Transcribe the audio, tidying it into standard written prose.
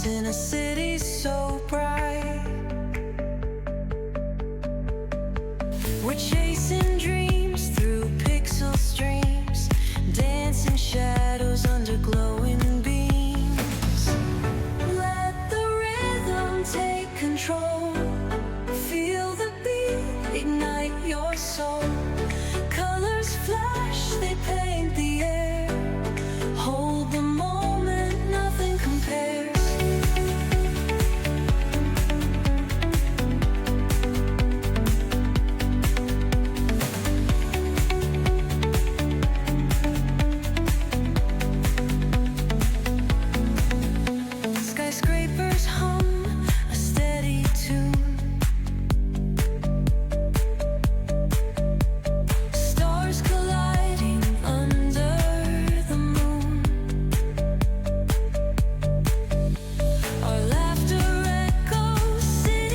in a city so bright. We're chasing dreams through pixel streams, dancing shadows under glowing beams. Let the rhythm take control. Feel the beat, ignite your soul. Colors flash, they paint